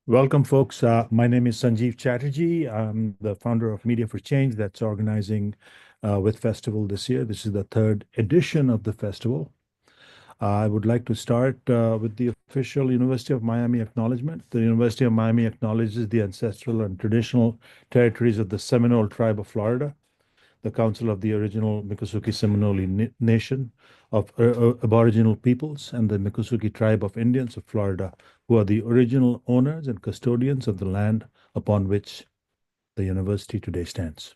Welcome, folks. My name is Sanjeev Chatterjee. I'm the founder of Media for Change that's organizing with Festival this year. This is the third edition of the festival. I would like to start with the official University of Miami acknowledgement. The University of Miami acknowledges the ancestral and traditional territories of the Seminole Tribe of Florida, the Council of the original Miccosukee Seminole Nation of Aboriginal peoples, and the Miccosukee Tribe of Indians of Florida, who are the original owners and custodians of the land upon which the university today stands.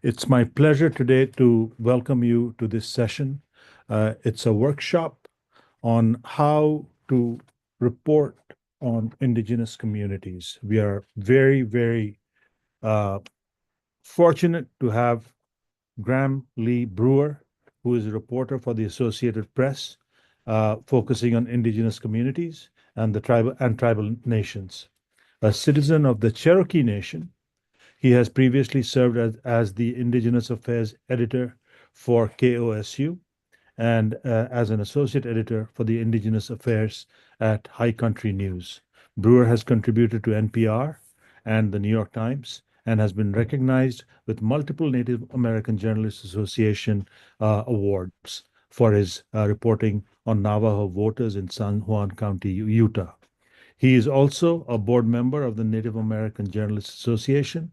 It's my pleasure today to welcome you to this session. It's a workshop on how to report on Indigenous communities. We are very, very uh, fortunate to have Graham Lee Brewer, who is a reporter for the Associated Press, focusing on Indigenous communities and the tribal nations. A citizen of the Cherokee Nation, he has previously served as the Indigenous Affairs editor for KOSU and as an associate editor for the Indigenous Affairs at High Country News. Brewer has contributed to NPR and the New York Times and has been recognized with multiple Native American Journalists Association awards for his reporting on Navajo voters in San Juan County, Utah. He is also a board member of the Native American Journalists Association,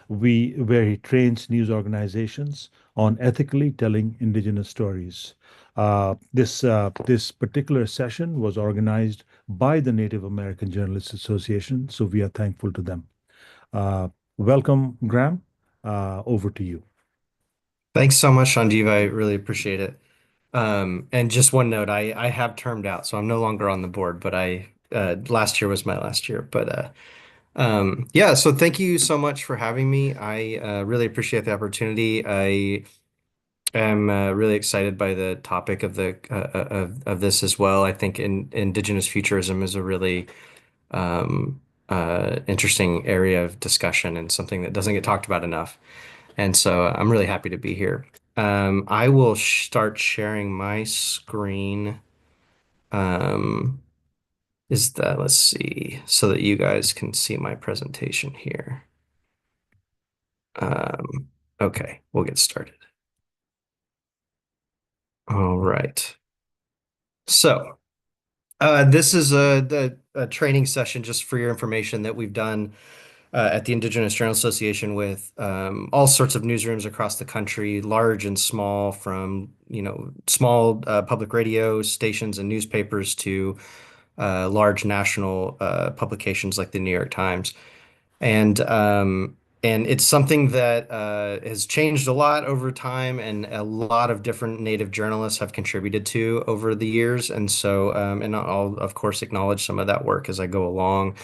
where he trains news organizations on ethically telling Indigenous stories. This particular session was organized by the Native American Journalists Association, so we are thankful to them. Uh, Welcome, Graham. Over to you. Thanks so much, Sanjeev. I really appreciate it. And just one note, I have termed out, so I'm no longer on the board, but I last year was my last year. But yeah, so thank you so much for having me. I really appreciate the opportunity. I am really excited by the topic of the of this as well. I think Indigenous futurism is a really interesting area of discussion and something that doesn't get talked about enough. And so I'm really happy to be here. I will start sharing my screen. Um, let's see, so that you guys can see my presentation here. Um, okay, we'll get started. All right. So this is a training session just for your information that we've done at the Indigenous Journal Association with all sorts of newsrooms across the country, large and small, from small public radio stations and newspapers to large national publications like the New York Times. And and it's something that has changed a lot over time, and a lot of different Native journalists have contributed to over the years. And so, and I'll of course acknowledge some of that work as I go along.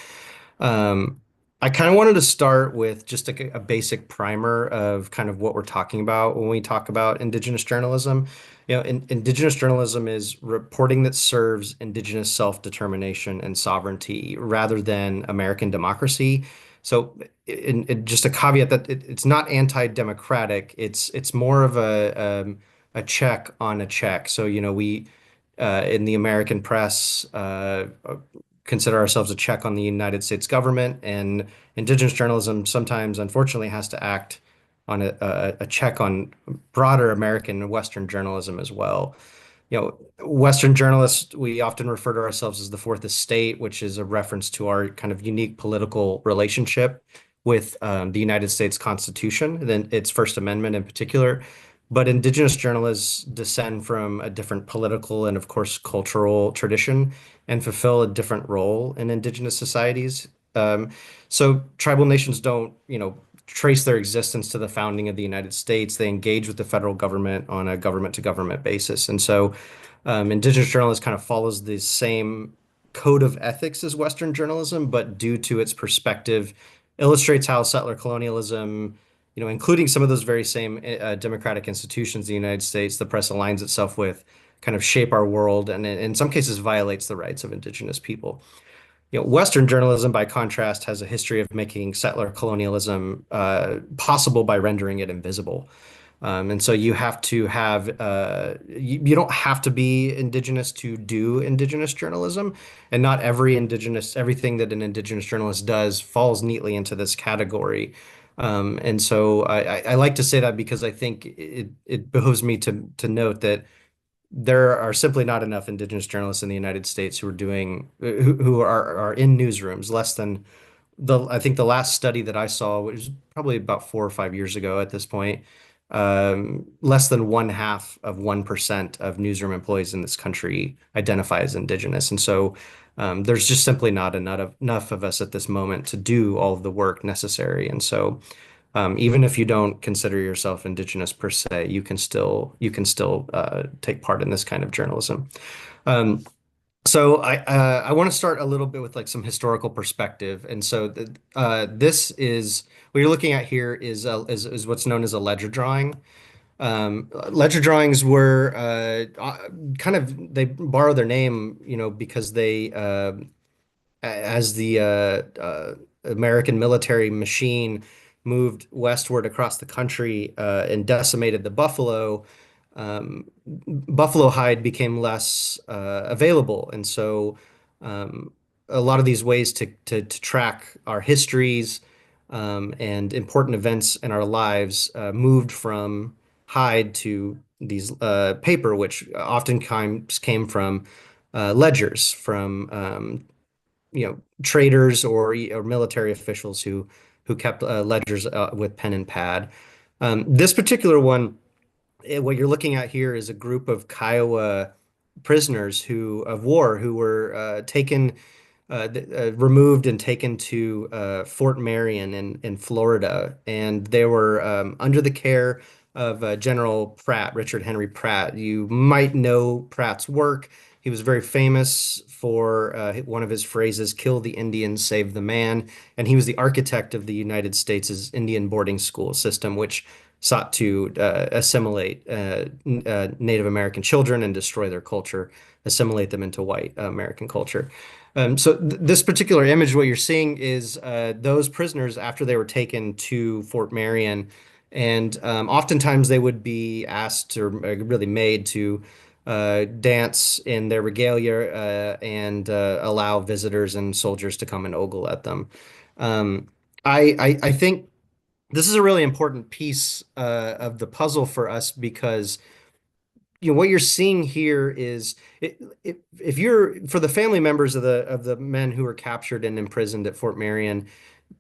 Um, I kind of wanted to start with just a basic primer of kind of what we're talking about when we talk about Indigenous journalism. Indigenous journalism is reporting that serves Indigenous self-determination and sovereignty rather than American democracy. So, just a caveat that it's not anti-democratic. It's more of a check on a check. So, we in the American press consider ourselves a check on the United States government, and Indigenous journalism sometimes, unfortunately, has to act on a check on broader American and Western journalism as well. Western journalists, we often refer to ourselves as the Fourth Estate, which is a reference to our kind of unique political relationship with the United States Constitution, then its First Amendment in particular. But Indigenous journalists descend from a different political and, of course, cultural tradition and fulfill a different role in Indigenous societies. So tribal nations don't, trace their existence to the founding of the United States. They engage with the federal government on a government to government basis. And so Indigenous journalism kind of follows the same code of ethics as Western journalism, but due to its perspective, illustrates how settler colonialism, including some of those very same democratic institutions, the United States, the press aligns itself with, kind of shape our world, and in some cases violates the rights of Indigenous people. Western journalism, by contrast, has a history of making settler colonialism possible by rendering it invisible. And so you have to have, you don't have to be Indigenous to do Indigenous journalism. And not everything that an Indigenous journalist does falls neatly into this category. And so I like to say that because I think it behooves me to note that there are simply not enough Indigenous journalists in the United States who are who are in newsrooms. Less than I think the last study that I saw, which was probably about 4 or 5 years ago at this point, less than 0.5% of newsroom employees in this country identify as Indigenous. And so there's just simply not enough of us at this moment to do all of the work necessary. And so even if you don't consider yourself Indigenous per se, you can still take part in this kind of journalism. Um, so I want to start a little bit with like some historical perspective, and so this is what you're looking at here is what's known as a ledger drawing. Ledger drawings were kind of they borrow their name, because as the American military machine moved westward across the country and decimated the buffalo, buffalo hide became less available, and so a lot of these ways to track our histories and important events in our lives moved from hide to these paper, which oftentimes came from ledgers from traders or military officials who kept ledgers with pen and pad. This particular one, what you're looking at here is a group of Kiowa prisoners of war who were removed and taken to Fort Marion in Florida, and they were under the care of General Pratt, Richard Henry Pratt. You might know Pratt's work. He was very famous for one of his phrases, "Kill the Indian, save the man," and he was the architect of the United States' Indian boarding school system, which sought to assimilate Native American children and destroy their culture, assimilate them into white American culture. So this particular image, what you're seeing is those prisoners after they were taken to Fort Marion, and oftentimes they would be asked or really made to dance in their regalia and allow visitors and soldiers to come and ogle at them. Um, I think this is a really important piece of the puzzle for us because what you're seeing here is if you're for the family members of the men who were captured and imprisoned at Fort Marion,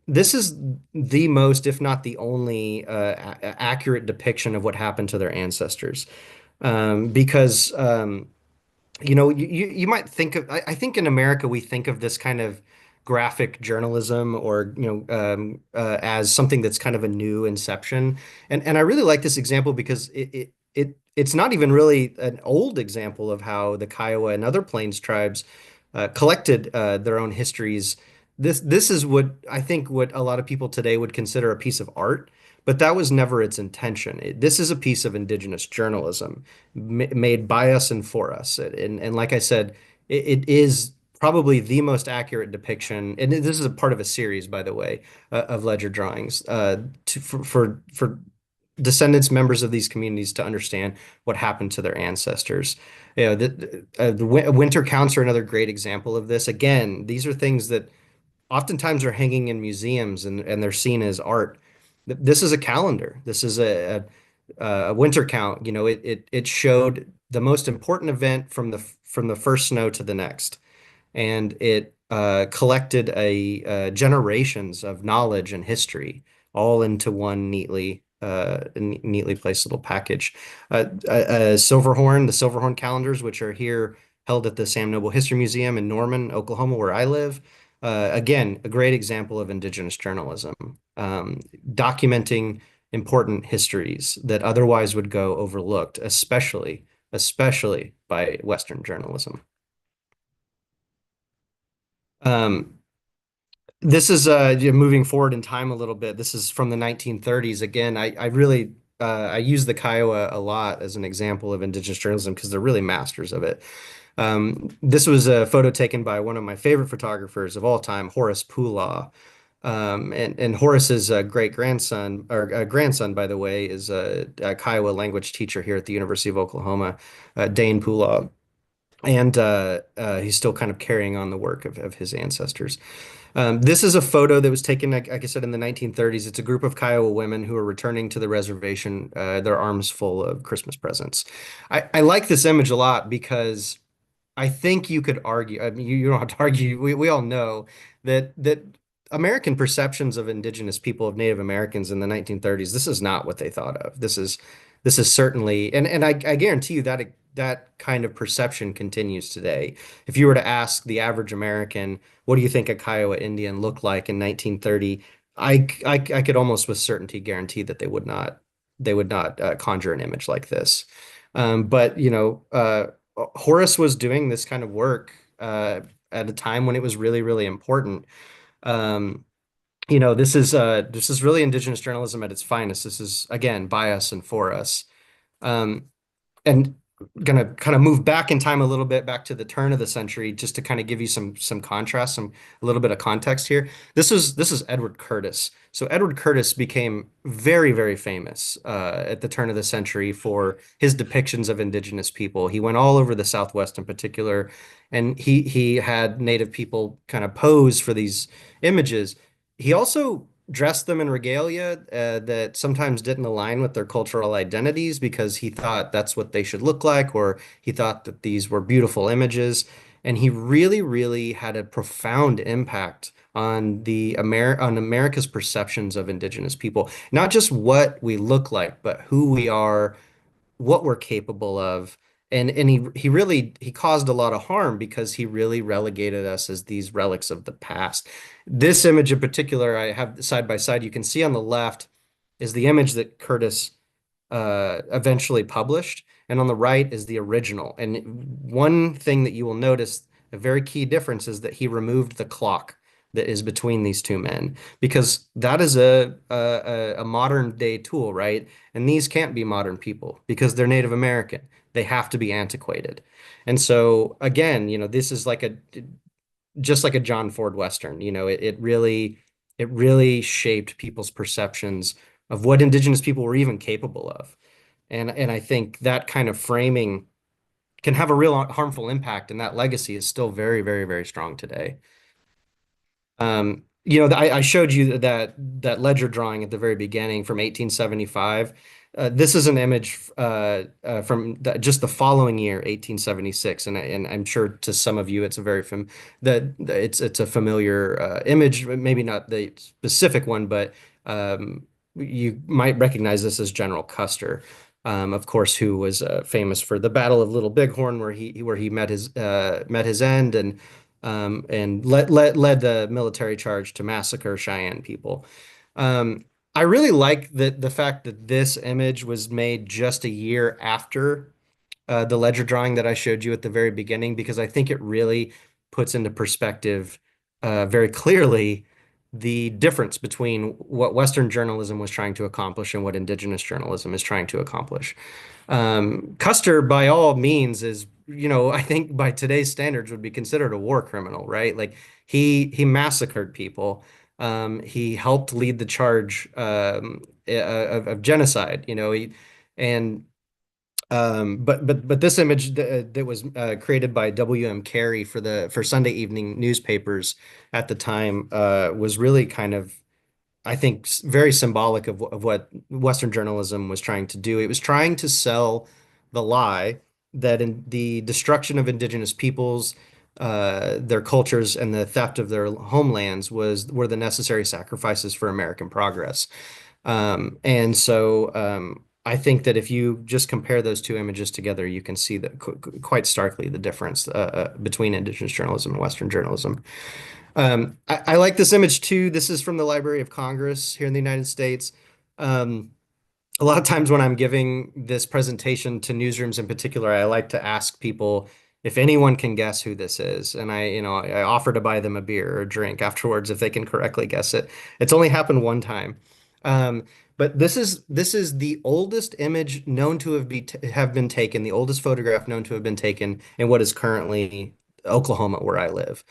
this is the most, if not the only, accurate depiction of what happened to their ancestors. Because you might think of, I think in America we think of this kind of graphic journalism or as something that's kind of a new inception, and I really like this example because it's not even really an old example of how the Kiowa and other Plains tribes collected their own histories. This is what a lot of people today would consider a piece of art, but that was never its intention. This is a piece of indigenous journalism made by us and for us. And like I said, it is probably the most accurate depiction. And this is a part of a series, by the way, of ledger drawings for descendants, members of these communities to understand what happened to their ancestors. The winter counts are another great example of this. Again, these are things that oftentimes are hanging in museums and they're seen as art. This is a calendar. This is a winter count. It showed the most important event from the first snow to the next, and it collected generations of knowledge and history all into one neatly placed little package. The Silverhorn calendars, which are here held at the Sam Noble History Museum in Norman, Oklahoma, where I live. Again, a great example of indigenous journalism, documenting important histories that otherwise would go overlooked, especially by Western journalism. Um, this is moving forward in time a little bit. This is from the 1930s. Again, I really I use the Kiowa a lot as an example of indigenous journalism because they're really masters of it. This was a photo taken by one of my favorite photographers of all time, Horace Poolaw. And Horace's great grandson, or grandson, by the way, is a Kiowa language teacher here at the University of Oklahoma, Dane Pulog. And he's still kind of carrying on the work of his ancestors. This is a photo that was taken, like I said, in the 1930s. It's a group of Kiowa women who are returning to the reservation, their arms full of Christmas presents. I like this image a lot because I think you could argue, I mean, you don't have to argue, we all know that American perceptions of indigenous people, of Native Americans in the 1930s, this is not what they thought of. This is certainly, and I guarantee you that that kind of perception continues today. If you were to ask the average American, what do you think a Kiowa Indian looked like in 1930? I could almost with certainty guarantee that they would not conjure an image like this. But Horace was doing this kind of work at a time when it was really, really important. Um, this is really Indigenous journalism at its finest. This is again by us and for us. Um, and gonna kind of move back in time a little bit, back to the turn of the century, just to kind of give you some contrast, a little bit of context here. This is Edward Curtis. So Edward Curtis became very, very famous at the turn of the century for his depictions of indigenous people. He went all over the Southwest in particular, and he had Native people kind of pose for these images. He also dressed them in regalia that sometimes didn't align with their cultural identities because he thought that's what they should look like, or he thought that these were beautiful images. And he really, really had a profound impact on on America's perceptions of indigenous people, not just what we look like, but who we are, what we're capable of. And he caused a lot of harm because he really relegated us as these relics of the past. This image in particular, I have side by side. You can see on the left is the image that Curtis eventually published, and on the right is the original. And one thing that you will notice, a very key difference, is that he removed the clock that is between these two men, because that is a modern day tool, right? And these can't be modern people because they're Native American. They have to be antiquated. And so again, this is like a just like a John Ford Western. It really shaped people's perceptions of what indigenous people were even capable of. And I think that kind of framing can have a real harmful impact, and that legacy is still very, very, very strong today. I showed you that ledger drawing at the very beginning from 1875. This is an image from just the following year, 1876, and I'm sure to some of you it's a very fam that it's a familiar image, maybe not the specific one, but you might recognize this as General Custer, of course, who was famous for the Battle of Little Bighorn, where he met his end, and led the military charge to massacre Cheyenne people. I really like the fact that this image was made just a year after the ledger drawing that I showed you at the very beginning, because I think it really puts into perspective very clearly the difference between what Western journalism was trying to accomplish and what Indigenous journalism is trying to accomplish. Custer, by all means, I think by today's standards would be considered a war criminal, right? Like he massacred people. He helped lead the charge of genocide, and but this image that was created by W.M. Carey for Sunday evening newspapers at the time was really kind of, I think, very symbolic of what Western journalism was trying to do. It was trying to sell the lie that in the destruction of indigenous peoples, their cultures, and the theft of their homelands were the necessary sacrifices for American progress. And so I think that if you just compare those two images together, you can see that quite starkly the difference between Indigenous journalism and Western journalism. I like this image too. This is from the Library of Congress here in the United States. Um, a lot of times when I'm giving this presentation to newsrooms in particular, I like to ask people if anyone can guess who this is. And I offer to buy them a beer or a drink afterwards if they can correctly guess it. It's only happened one time. Um, but this is the oldest image known to have been taken, the oldest photograph known to have been taken in what is currently Oklahoma, where I live.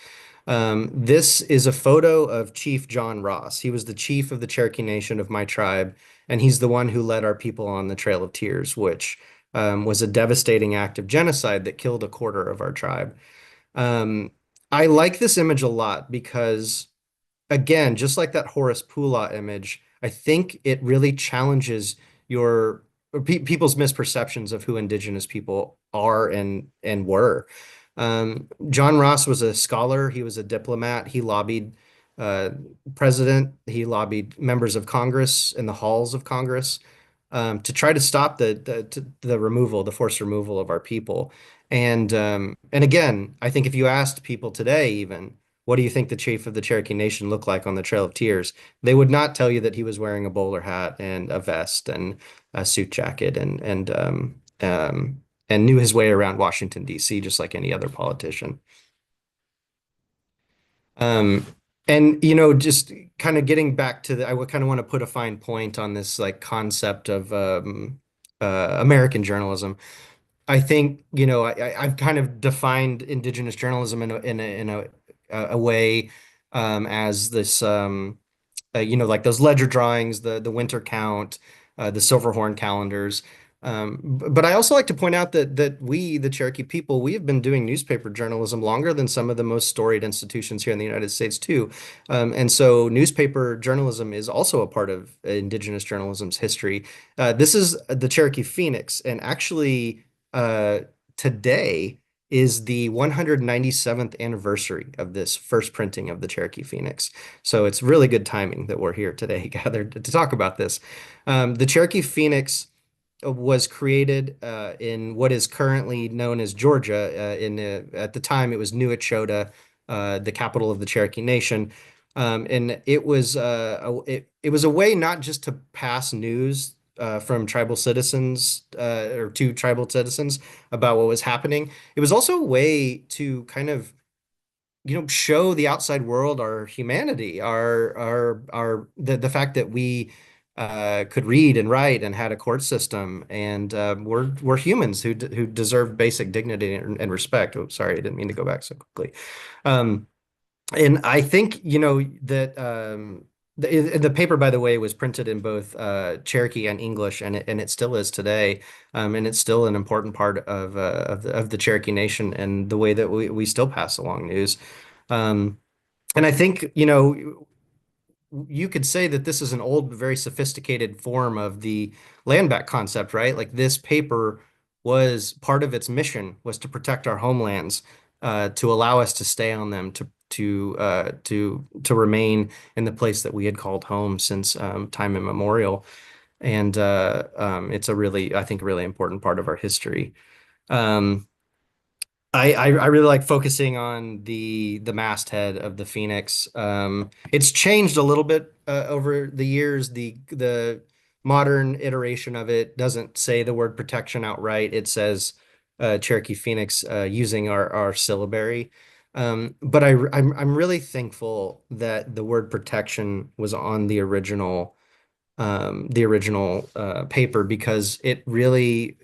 This is a photo of Chief John Ross. He was the chief of the Cherokee Nation of my tribe, and he's the one who led our people on the Trail of Tears, which was a devastating act of genocide that killed a quarter of our tribe. Um, I like this image a lot because, again, just like that Horace Pula image, I think it really challenges your people's misperceptions of who Indigenous people are and were. John Ross was a scholar. He was a diplomat. He lobbied uh, president. He lobbied members of Congress in the halls of Congress to try to stop the removal, the forced removal of our people. And again, I think if you asked people today, even, what do you think the chief of the Cherokee Nation looked like on the Trail of Tears? They would not tell you that he was wearing a bowler hat and a vest and a suit jacket and knew his way around Washington, D.C., just like any other politician. Um, and just kind of getting back to I would kind of want to put a fine point on this like concept of American journalism. I think, I've kind of defined Indigenous journalism in a way as this like those ledger drawings, the winter count, the Silverhorn calendars. But I also like to point out that we, the Cherokee people, we have been doing newspaper journalism longer than some of the most storied institutions here in the United States too. And so newspaper journalism is also a part of Indigenous journalism's history. This is the Cherokee Phoenix, and actually today is the 197th anniversary of this first printing of the Cherokee Phoenix. So it's really good timing that we're here today gathered to talk about this. The Cherokee Phoenix was created in what is currently known as Georgia. At the time, it was New Echota, the capital of the Cherokee Nation. And it was a way not just to pass news from tribal citizens or to tribal citizens about what was happening. It was also a way to kind of show the outside world our humanity, our the fact that we could read and write and had a court system, and we're humans who deserve basic dignity and respect. Oh, sorry, I didn't mean to go back so quickly. Um, and I think, that the paper, by the way, was printed in both Cherokee and English, and it still is today. And it's still an important part of the Cherokee Nation and the way that we still pass along news. Um, and I think, you could say that this is an old, but very sophisticated form of the land back concept, right? Like this paper was part of its mission was to protect our homelands, to allow us to stay on them, to remain in the place that we had called home since time immemorial. And it's a really, I think, really important part of our history. Um, I really like focusing on the masthead of the Phoenix. It's changed a little bit over the years. The modern iteration of it doesn't say the word protection outright. It says Cherokee Phoenix using our syllabary. But I'm really thankful that the word protection was on the original paper because it really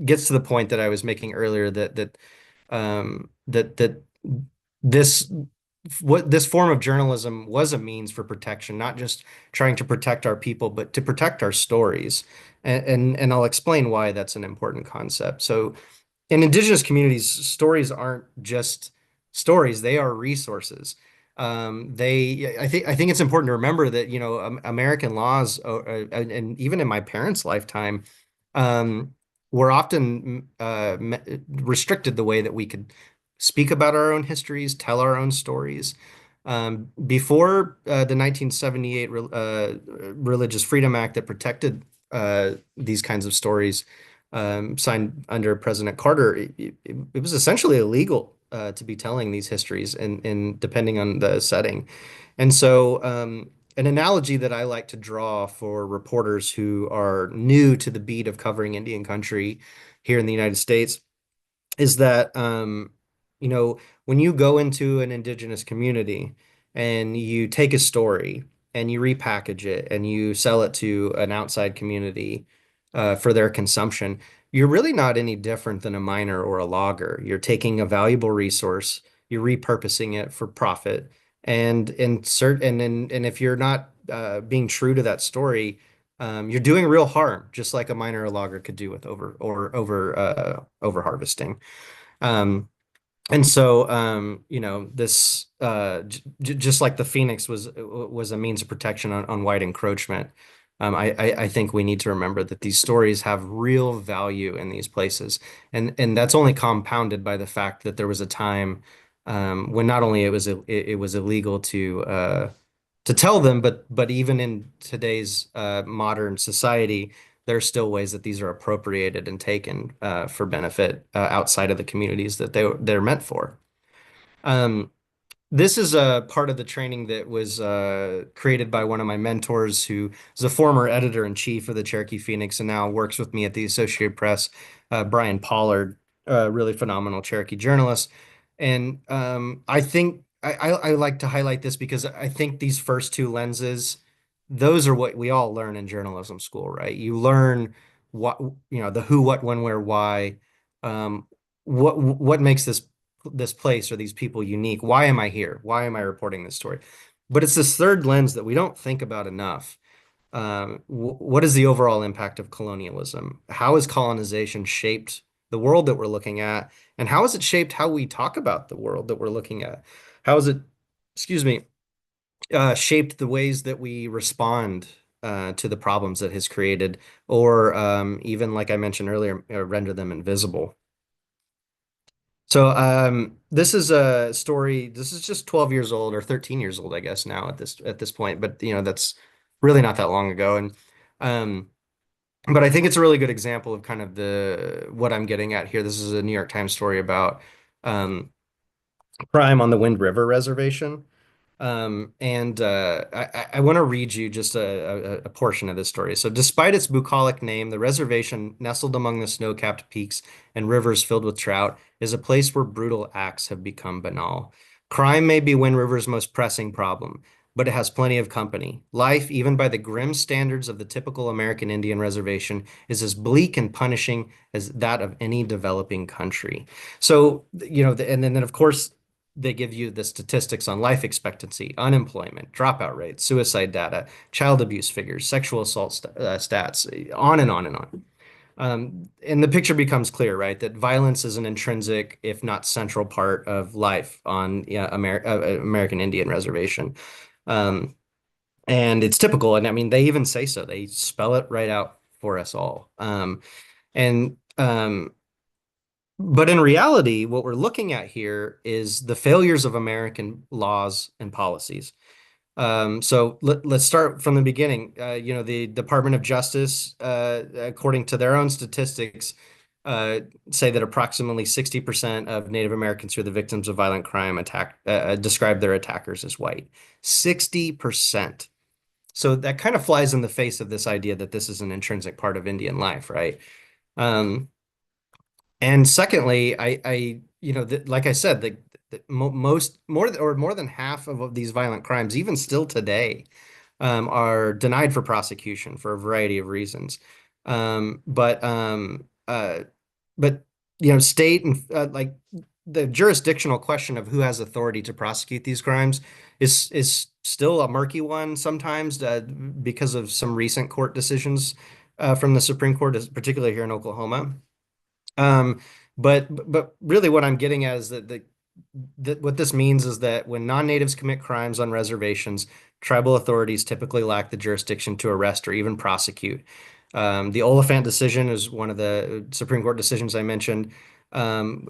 gets to the point that I was making earlier that this what this form of journalism was a means for protection, not just trying to protect our people, but to protect our stories. And I'll explain why that's an important concept. So in Indigenous communities, stories aren't just stories, they are resources. I think it's important to remember that, American laws, and even in my parents' lifetime, um, were often restricted the way that we could speak about our own histories, tell our own stories. Before the 1978 Religious Freedom Act that protected these kinds of stories, signed under President Carter, it was essentially illegal to be telling these histories, and depending on the setting. And so, an analogy that I like to draw for reporters who are new to the beat of covering Indian country here in the United States is that when you go into an indigenous community and you take a story and you repackage it and you sell it to an outside community for their consumption, you're really not any different than a miner or a logger. You're taking a valuable resource, you're repurposing it for profit. And insert and if you're not being true to that story, you're doing real harm, just like a miner or logger could do with over harvesting. Um, and so, this j just like the Phoenix was a means of protection on white encroachment. I think we need to remember that these stories have real value in these places, and that's only compounded by the fact that there was a time when not only it was illegal to tell them, but even in today's modern society, there are still ways that these are appropriated and taken for benefit outside of the communities that they're meant for. Um, this is a part of the training that was created by one of my mentors, who is a former editor-in-chief of the Cherokee Phoenix and now works with me at the Associated Press, Brian Pollard, a really phenomenal Cherokee journalist. And I think I like to highlight this because I think these first two lenses, those are what we all learn in journalism school, right? You learn what, the who, what, when, where, why, um, what makes this place or these people unique. Why am I here? Why am I reporting this story? But it's this third lens that we don't think about enough. What is the overall impact of colonialism? How has colonization shaped the world that we're looking at? And how has it shaped how we talk about the world that we're looking at? How has it, excuse me, shaped the ways that we respond to the problems that has created, or even, like I mentioned earlier, render them invisible? So this is a story. This is just 12 years old or 13 years old, I guess, now at this point. But that's really not that long ago. And um, but I think it's a really good example of kind of the what I'm getting at here. This is a New York Times story about um, crime on the Wind River Reservation. And I want to read you just a portion of this story. So, despite its bucolic name, the reservation, nestled among the snow-capped peaks and rivers filled with trout, is a place where brutal acts have become banal. Crime may be Wind River's most pressing problem, but it has plenty of company. Life, even by the grim standards of the typical American Indian reservation, is as bleak and punishing as that of any developing country. So, and then of course, they give you the statistics on life expectancy, unemployment, dropout rates, suicide data, child abuse figures, sexual assault stats, on and on and on. And the picture becomes clear, right? That violence is an intrinsic, if not central part of life on American Indian reservation. Um, and it's typical. And I mean, they even say so. They spell it right out for us all. And But in reality, what we're looking at here is the failures of American laws and policies. So let's start from the beginning. The Department of Justice, according to their own statistics, say that approximately 60% of Native Americans who are the victims of violent crime describe their attackers as white. 60%. So that kind of flies in the face of this idea that this is an intrinsic part of Indian life, right? Um, and secondly, like I said, the most more than half of these violent crimes, even still today, are denied for prosecution for a variety of reasons. Um, but um, uh, but state and like the jurisdictional question of who has authority to prosecute these crimes is still a murky one sometimes because of some recent court decisions from the Supreme Court, particularly here in Oklahoma. Um, but really what I'm getting at is that what this means is that when non-natives commit crimes on reservations, tribal authorities typically lack the jurisdiction to arrest or even prosecute. The Oliphant decision is one of the Supreme Court decisions I mentioned,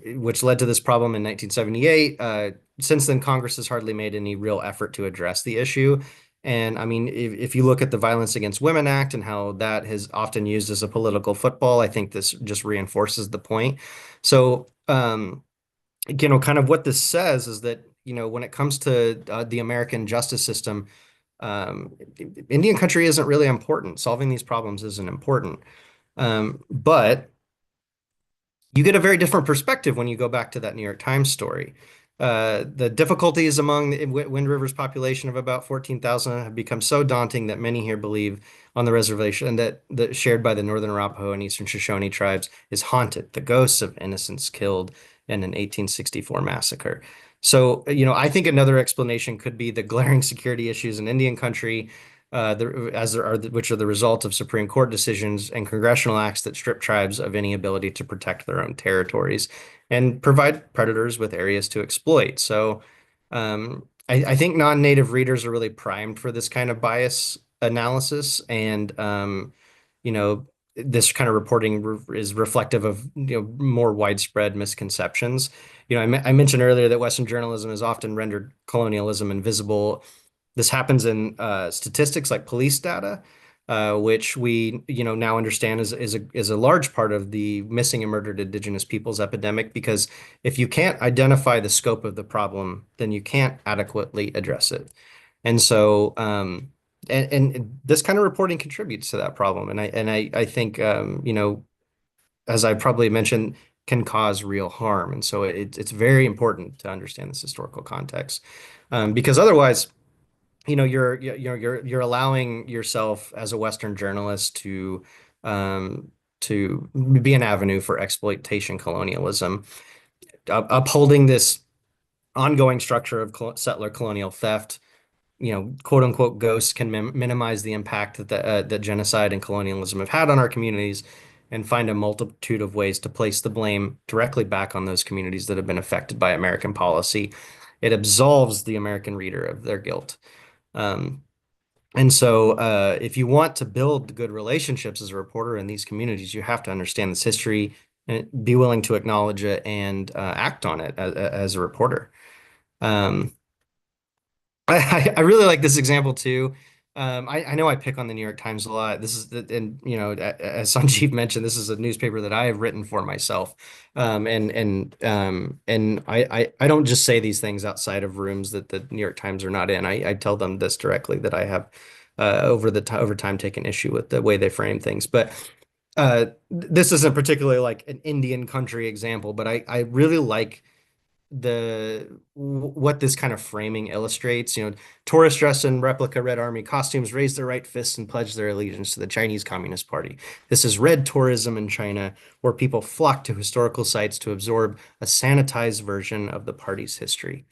which led to this problem in 1978. Since then, Congress has hardly made any real effort to address the issue. And I mean, if you look at the Violence Against Women Act and how that is often used as a political football, I think this just reinforces the point. So, kind of what this says is that, when it comes to the American justice system, um, Indian country isn't really important. Solving these problems isn't important. But you get a very different perspective when you go back to that New York Times story. The difficulties among the Wind River's population of about 14,000 have become so daunting that many here believe on the reservation that shared by the Northern Arapaho and Eastern Shoshone tribes is haunted, the ghosts of innocents killed in an 1864 massacre. So, I think another explanation could be the glaring security issues in Indian country, as there are, which are the result of Supreme Court decisions and congressional acts that strip tribes of any ability to protect their own territories and provide predators with areas to exploit. So, I think non-native readers are really primed for this kind of bias analysis, and you know, this kind of reporting is reflective of more widespread misconceptions. I mentioned earlier that Western journalism has often rendered colonialism invisible. This happens in statistics like police data, which we now understand is a large part of the missing and murdered Indigenous peoples epidemic. Because if you can't identify the scope of the problem, then you can't adequately address it. And so, and this kind of reporting contributes to that problem. And I think as I probably mentioned, can cause real harm. And so it's very important to understand this historical context, because otherwise, you're allowing yourself as a Western journalist to be an avenue for exploitation colonialism, upholding this ongoing structure of settler colonial theft. Quote unquote ghosts can minimize the impact that genocide and colonialism have had on our communities, and find a multitude of ways to place the blame directly back on those communities that have been affected by American policy. It absolves the American reader of their guilt. Um, and so, if you want to build good relationships as a reporter in these communities, you have to understand this history and be willing to acknowledge it and act on it as a reporter. Um, I really like this example too. I know I pick on the New York Times a lot. This is and as Sanjeev mentioned, this is a newspaper that I have written for myself. And I don't just say these things outside of rooms that the New York Times are not in. I tell them this directly, that I have over time taken issue with the way they frame things. But this isn't particularly like an Indian country example, but I really like what this kind of framing illustrates. Tourists dressed in replica Red Army costumes raise their right fists and pledge their allegiance to the Chinese Communist Party. This is red tourism in China, where people flock to historical sites to absorb a sanitized version of the party's history.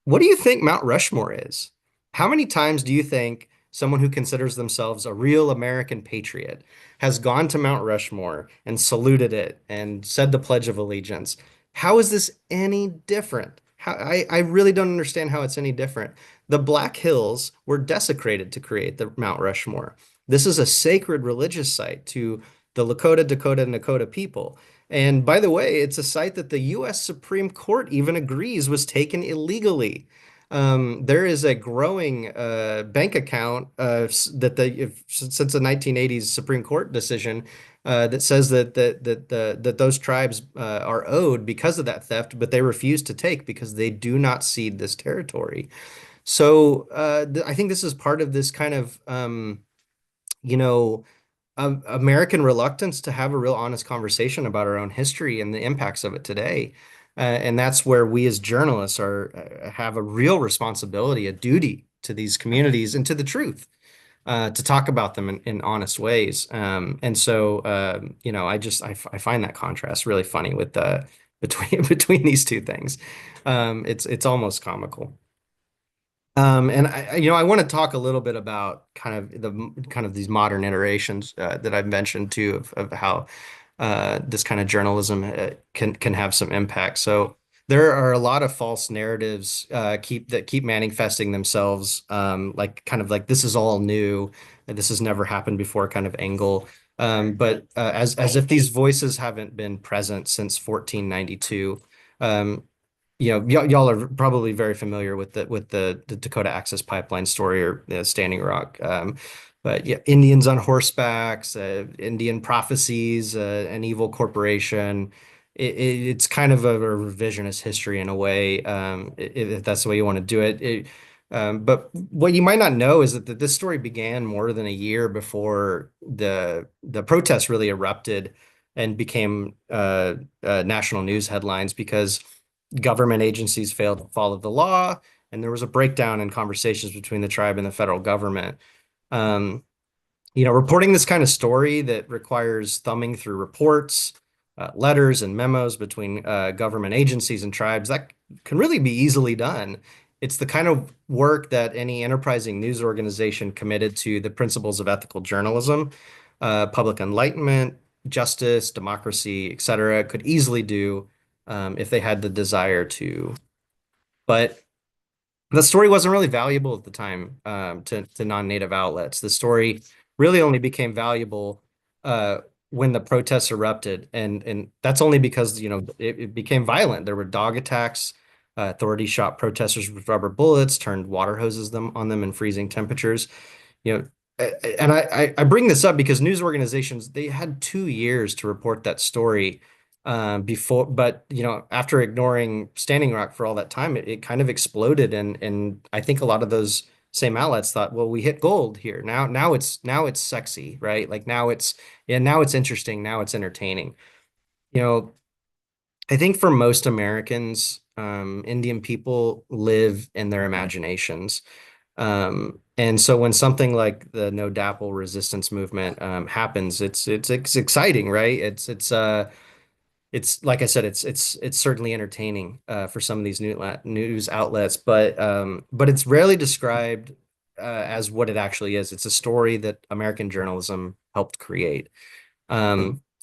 What do you think Mount Rushmore is? How many times do you think someone who considers themselves a real American patriot has gone to Mount Rushmore and saluted it and said the Pledge of Allegiance? How is this any different? I really don't understand how it's any different. The Black Hills were desecrated to create the Mount Rushmore. This is a sacred religious site to the Lakota, Dakota, and Nakota people. And by the way, it's a site that the U.S. Supreme Court even agrees was taken illegally. There is a growing bank account since the 1980s Supreme Court decision that says that those tribes are owed because of that theft, but they refuse to take because they do not cede this territory. So I think this is part of this kind of you know American reluctance to have a real honest conversation about our own history and the impacts of it today. And that's where we as journalists have a real responsibility, a duty to these communities and to the truth, to talk about them in honest ways. And so, I find that contrast really funny with between these two things. It's almost comical. And I want to talk a little bit about kind of these modern iterations that I've mentioned too, of how this kind of journalism can have some impact. So there are a lot of false narratives keep manifesting themselves, like kind of like this is all new, and this has never happened before kind of angle. But as if these voices haven't been present since 1492. Um, y'all are probably very familiar with the Dakota Access Pipeline story, or Standing Rock. But yeah, Indians on horsebacks, Indian prophecies, an evil corporation. It's kind of a revisionist history in a way, if that's the way you want to do it. But what you might not know is that this story began more than a year before the protests really erupted and became national news headlines, because government agencies failed to follow the law, and there was a breakdown in conversations between the tribe and the federal government. Um, Reporting this kind of story that requires thumbing through reports, letters, and memos between government agencies and tribes, can really be easily done. It's the kind of work that any enterprising news organization committed to the principles of ethical journalism, public enlightenment, justice, democracy, et cetera, could easily do if they had the desire to. But the story wasn't really valuable at the time to non-native outlets. The story really only became valuable uh, when the protests erupted, and that's only because it became violent. There were dog attacks. Authorities shot protesters with rubber bullets, turned water hoses on them in freezing temperatures. You know, and I bring this up because news organizations, they had 2 years to report that story before, but after ignoring Standing Rock for all that time, it kind of exploded, and I think a lot of those same outlets thought, well, we hit gold here. Now it's sexy, right? Like now it's interesting, now it's entertaining. You know, I think for most Americans, Indian people live in their imaginations. And so when something like the No DAPL resistance movement happens, it's exciting, right? It's like I said, it's certainly entertaining for some of these news outlets, but it's rarely described as what it actually is. It's a story that American journalism helped create.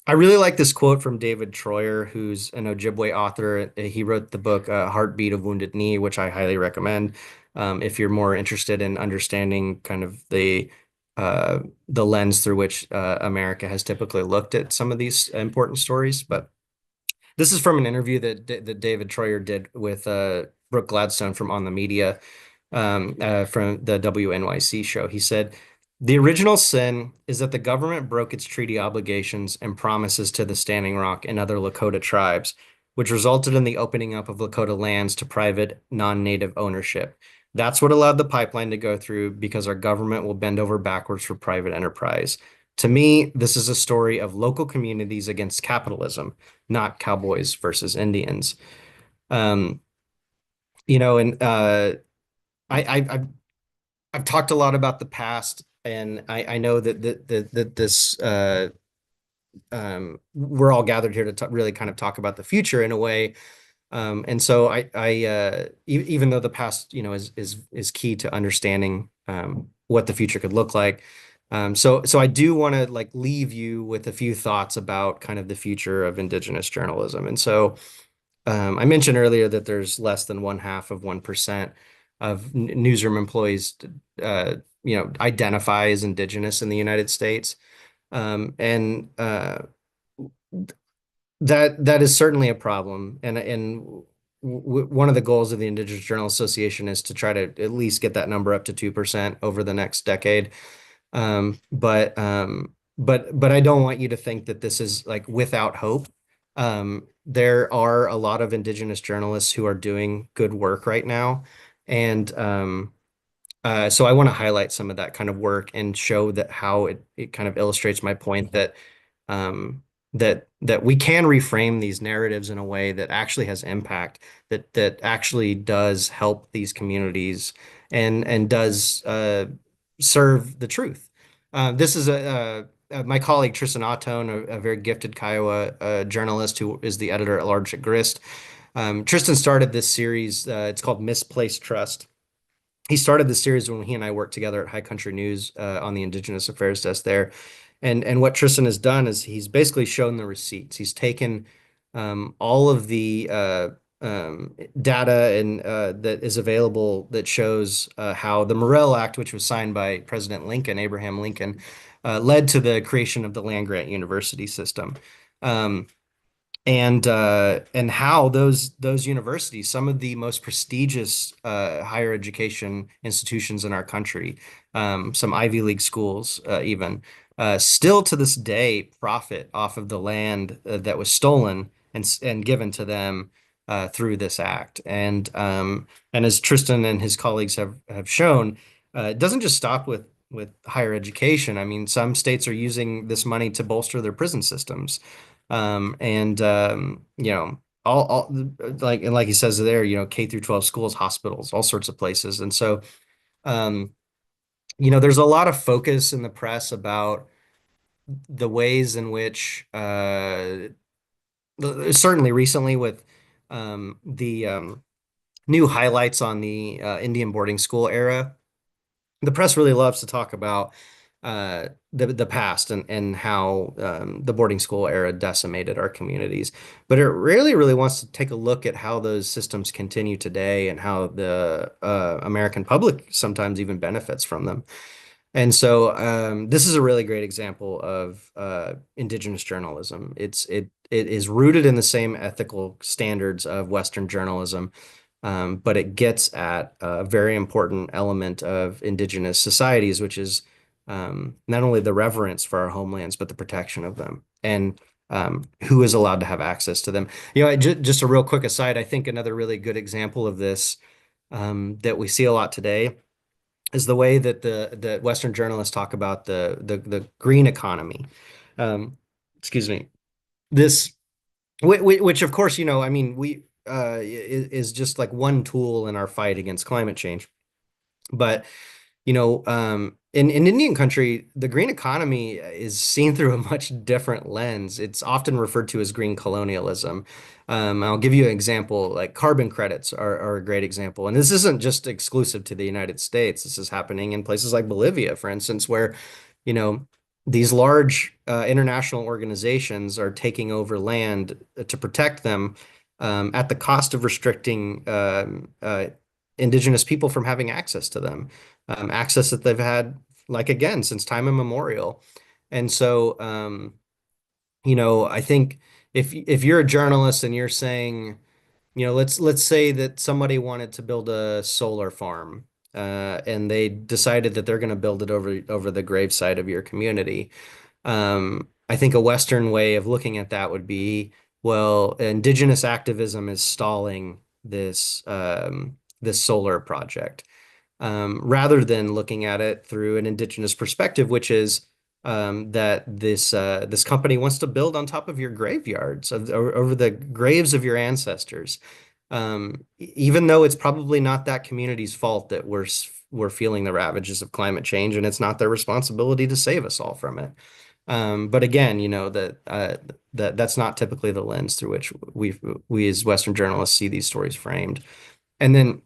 I really like this quote from David Troyer, who's an Ojibwe author. He wrote the book Heartbeat of Wounded Knee, which I highly recommend if you're more interested in understanding kind of the lens through which America has typically looked at some of these important stories. But this is from an interview that David Troyer did with Brooke Gladstone from On the Media from the WNYC show. He said, the original sin is that the government broke its treaty obligations and promises to the Standing Rock and other Lakota tribes, which resulted in the opening up of Lakota lands to private, non-native ownership. That's what allowed the pipeline to go through because our government will bend over backwards for private enterprise. To me, this is a story of local communities against capitalism, not cowboys versus Indians. Um, and I've talked a lot about the past, and I know that this we're all gathered here to really kind of talk about the future in a way. And so even though the past, is key to understanding what the future could look like. So I do want to like leave you with a few thoughts about kind of the future of Indigenous journalism. And so I mentioned earlier that there's less than 1/2 of 1% of newsroom employees, identify as Indigenous in the United States, and that is certainly a problem. And one of the goals of the Indigenous Journal Association is to try to at least get that number up to 2% over the next decade. But I don't want you to think that this is like without hope. There are a lot of Indigenous journalists who are doing good work right now. And so I want to highlight some of that kind of work and show that how it kind of illustrates my point that that we can reframe these narratives in a way that actually has impact, that actually does help these communities and does serve the truth. This is my colleague Tristan Ottone, a very gifted Kiowa journalist who is the editor at large at Grist. Tristan started this series. It's called Misplaced Trust. He started the series when he and I worked together at High Country News on the Indigenous Affairs desk there. And what Tristan has done is he's basically shown the receipts. He's taken all of the data and that is available that shows how the Morrill Act, which was signed by President Lincoln, Abraham Lincoln, led to the creation of the land grant university system. Um, and how those universities, some of the most prestigious higher education institutions in our country, some Ivy League schools even, still to this day profit off of the land that was stolen and given to them through this act. And as Tristan and his colleagues have shown, it doesn't just stop with higher education. I mean, some states are using this money to bolster their prison systems. And all like he says there, K through 12 schools, hospitals, all sorts of places. And so um, there's a lot of focus in the press about the ways in which certainly recently with the new highlights on the Indian boarding school era. The press really loves to talk about the past and how the boarding school era decimated our communities, but it really wants to take a look at how those systems continue today and how the American public sometimes even benefits from them. And so this is a really great example of Indigenous journalism. It is rooted in the same ethical standards of Western journalism, but it gets at a very important element of Indigenous societies, which is not only the reverence for our homelands, but the protection of them and who is allowed to have access to them. Just a real quick aside, I think another really good example of this that we see a lot today is the way that the Western journalists talk about the green economy. Um, excuse me. This, which of course, I mean, we is just like one tool in our fight against climate change. But in Indian country, the green economy is seen through a much different lens. It's often referred to as green colonialism. I'll give you an example, like carbon credits are a great example. And this isn't just exclusive to the United States. This is happening in places like Bolivia, for instance, where, you know, these large international organizations are taking over land to protect them at the cost of restricting indigenous people from having access to them, access that they've had, like again, since time immemorial. And so, I think if you're a journalist and you're saying, let's say that somebody wanted to build a solar farm, and they decided that they're going to build it over the gravesite of your community. I think a Western way of looking at that would be, well, indigenous activism is stalling this solar project, rather than looking at it through an indigenous perspective, which is that this company wants to build on top of your graveyards, over the graves of your ancestors, even though it's probably not that community's fault that we're feeling the ravages of climate change, and it's not their responsibility to save us all from it. But again, that's not typically the lens through which we as Western journalists see these stories framed. And then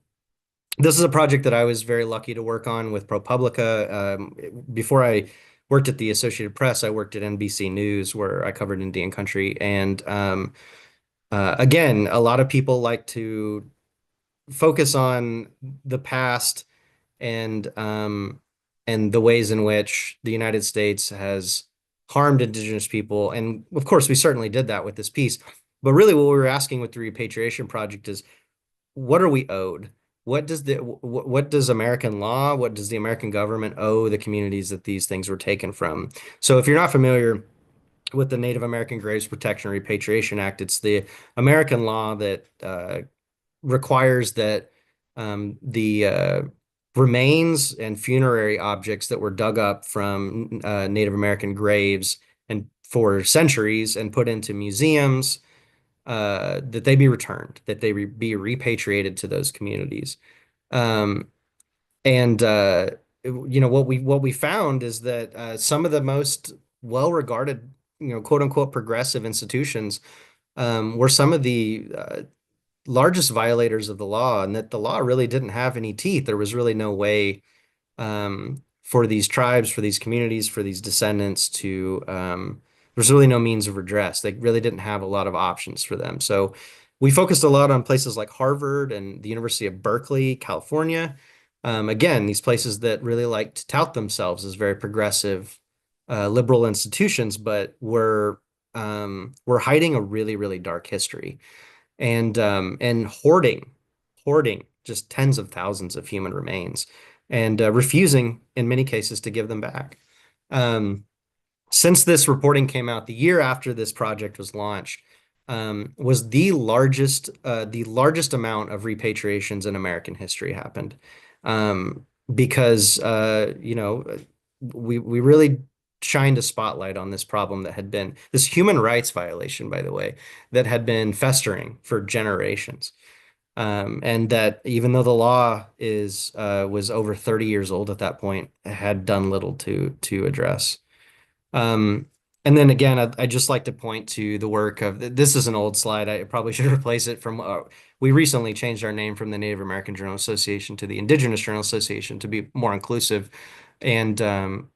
this is a project that I was very lucky to work on with ProPublica. Before I worked at the Associated Press, I worked at NBC News where I covered Indian country. And again, a lot of people like to focus on the past and the ways in which the United States has harmed indigenous people. And of course, we certainly did that with this piece. But really, what we were asking with the repatriation project is, what are we owed? What does American law, what does the American government owe the communities that these things were taken from? So if you're not familiar with the Native American Graves Protection and Repatriation Act, it's the American law that requires that the remains and funerary objects that were dug up from Native American graves and for centuries and put into museums, that they be returned, that they be repatriated to those communities. Um, and what we found is that some of the most well-regarded, quote unquote, progressive institutions were some of the largest violators of the law, and that the law really didn't have any teeth. There was really no way for these tribes, for these communities, for these descendants to, there's really no means of redress. They really didn't have a lot of options for them. So we focused a lot on places like Harvard and the University of Berkeley, California. Again, these places that really like to tout themselves as very progressive, liberal institutions, but were hiding a really dark history and hoarding just tens of thousands of human remains and refusing in many cases to give them back. Um, since this reporting came out, the year after this project was launched, was the largest amount of repatriations in American history happened, because we really shined a spotlight on this problem that had been this human rights violation, by the way, that had been festering for generations. And that even though the law was over 30 years old at that point, had done little to address. Um, And then again, I'd just like to point to the work of this is an old slide. I probably should replace it from we recently changed our name from the Native American Journal Association to the Indigenous Journal Association to be more inclusive. And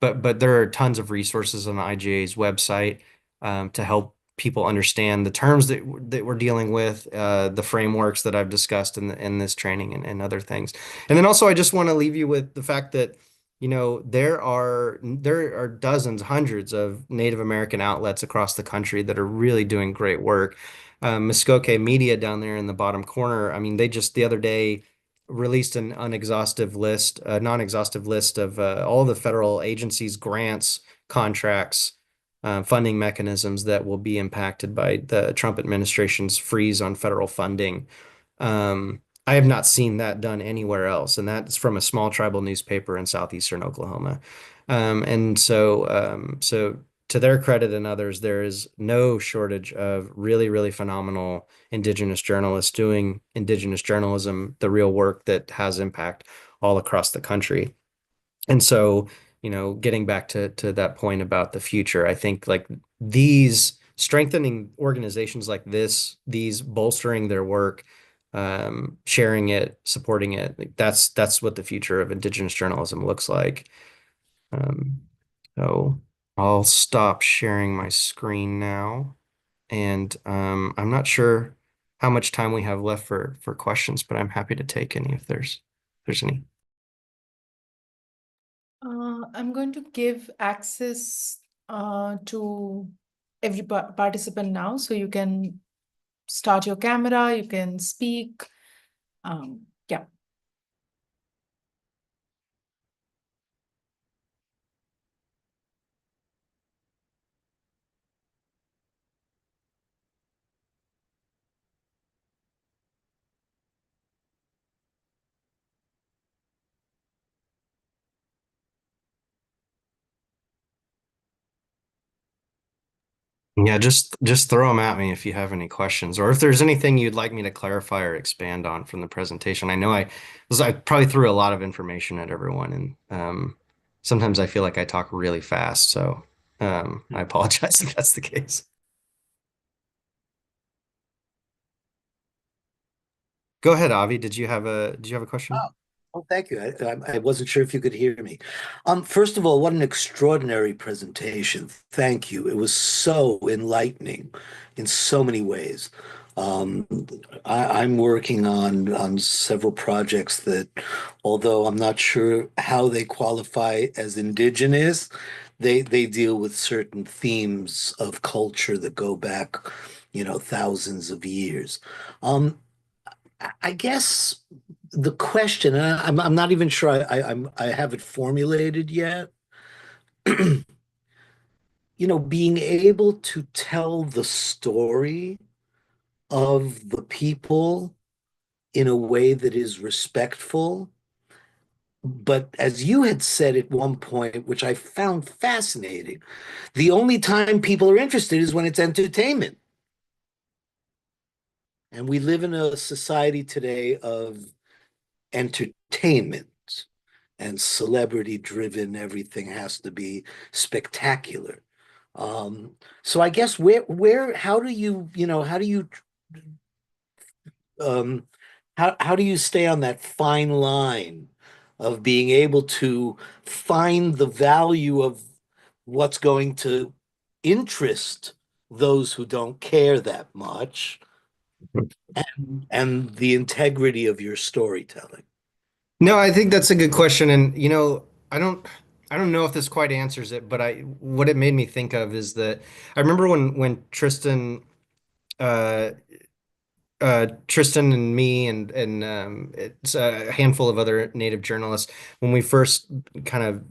but there are tons of resources on the IJA's website to help people understand the terms that we're dealing with, the frameworks that I've discussed in this training and other things. And then also I just want to leave you with the fact that there are dozens, hundreds of Native American outlets across the country that are really doing great work. Muskoka Media down there in the bottom corner, I mean, they just the other day released an unexhaustive list, a non-exhaustive list of all the federal agencies, grants, contracts, funding mechanisms that will be impacted by the Trump administration's freeze on federal funding. I have not seen that done anywhere else, and that's from a small tribal newspaper in southeastern Oklahoma. So to their credit and others, there is no shortage of really, really phenomenal Indigenous journalists doing Indigenous journalism, the real work that has impact all across the country. And so, getting back to that point about the future, I think like these strengthening organizations like this, these bolstering their work, sharing it, supporting it, like that's what the future of Indigenous journalism looks like. Um, so I'll stop sharing my screen now, and I'm not sure how much time we have left for questions, but I'm happy to take any if there's any. I'm going to give access to every participant now, so you can start your camera, you can speak. Yeah. Yeah, just throw them at me if you have any questions, or if there's anything you'd like me to clarify or expand on from the presentation. I know I probably threw a lot of information at everyone, and sometimes I feel like I talk really fast, so I apologize if that's the case. Go ahead, Avi. Did you have a question? Oh, oh, thank you. I wasn't sure if you could hear me. First of all, what an extraordinary presentation. Thank you. It was so enlightening in so many ways. Um, I'm working on several projects that, although I'm not sure how they qualify as indigenous, they deal with certain themes of culture that go back, thousands of years. Um, I guess the question, and I'm not even sure I have it formulated yet. Being able to tell the story of the people in a way that is respectful. But as you had said at one point, which I found fascinating, the only time people are interested is when it's entertainment. And we live in a society today of entertainment and celebrity driven. Everything has to be spectacular. So I guess how do um, how do you stay on that fine line of being able to find the value of what's going to interest those who don't care that much and the integrity of your storytelling? No, I think that's a good question, and I don't know if this quite answers it, but I what it made me think of is that I remember when uh, Tristan and me and it's a handful of other Native journalists when we first kind of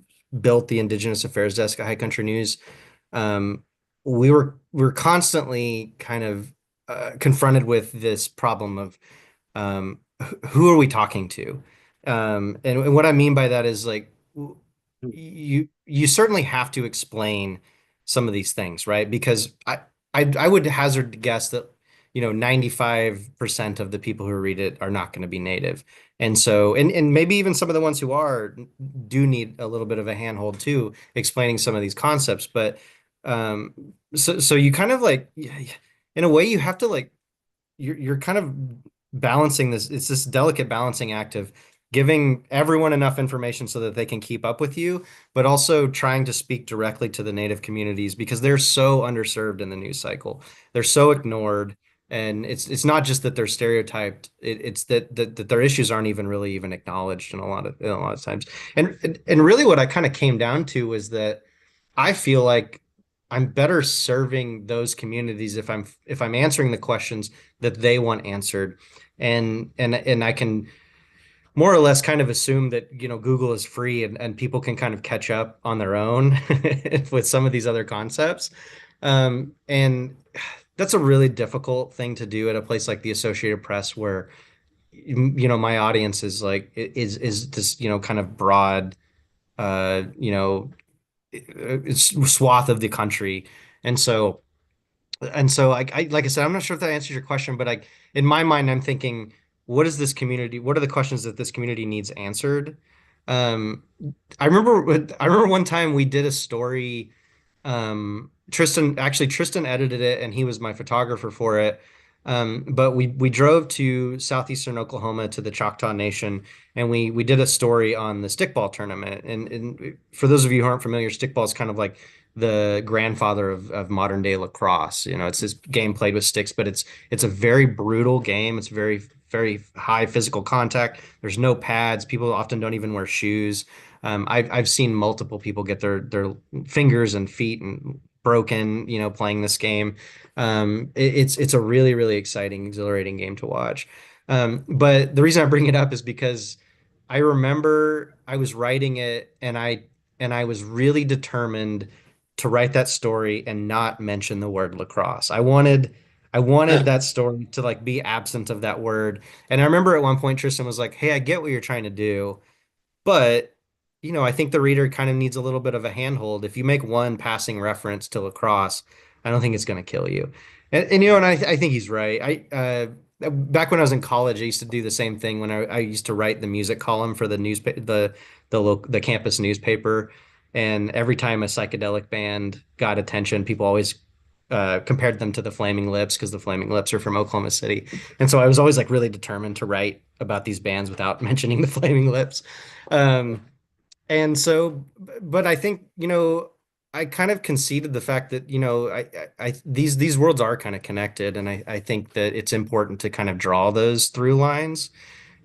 built the Indigenous Affairs Desk at High Country News. Um, we were constantly kind of confronted with this problem of who are we talking to? And what I mean by that is like you certainly have to explain some of these things, right? Because I would hazard to guess that 95% of the people who read it are not going to be native. And so and maybe even some of the ones who are do need a little bit of a handhold too, explaining some of these concepts. But So you kind of like, in a way, you have to like you're kind of balancing this. It's this delicate balancing act of giving everyone enough information so that they can keep up with you, but also trying to speak directly to the Native communities because they're so underserved in the news cycle. They're so ignored. And it's not just that they're stereotyped, it's that their issues aren't even really even acknowledged in a lot of times. And really what I kind of came down to was that I feel like I'm better serving those communities if I'm answering the questions that they want answered. And I can more or less kind of assume that, Google is free and people can kind of catch up on their own with some of these other concepts. And that's a really difficult thing to do at a place like the Associated Press where my audience is like is this, kind of broad uh, you know, swath of the country. And so like I said, I'm not sure if that answers your question, but in my mind, I'm thinking, what are the questions that this community needs answered? Um, I remember one time we did a story. Tristan edited it and he was my photographer for it. But we drove to southeastern Oklahoma to the Choctaw Nation and we did a story on the stickball tournament. And for those of you who aren't familiar, stickball is kind of like the grandfather of modern day lacrosse. It's this game played with sticks, but it's a very brutal game. It's very, very high physical contact. There's no pads. People often don't even wear shoes. I've seen multiple people get their fingers and feet and broken, playing this game. It's a really, really exciting, exhilarating game to watch. But the reason I bring it up is because I remember I was writing it and I was really determined to write that story and not mention the word lacrosse. I wanted that story to like be absent of that word. And I remember at one point Tristan was like, "Hey, I get what you're trying to do, but I think the reader kind of needs a little bit of a handhold. If you make one passing reference to lacrosse, I don't think it's going to kill you." And I think he's right. Back when I was in college, I used to do the same thing when I used to write the music column for the newspaper, the campus newspaper. And every time a psychedelic band got attention, people always compared them to the Flaming Lips because the Flaming Lips are from Oklahoma City. And so I was always like really determined to write about these bands without mentioning the Flaming Lips. Um, and so, but I think, I kind of conceded the fact that, these worlds are kind of connected. And I think that it's important to kind of draw those through lines.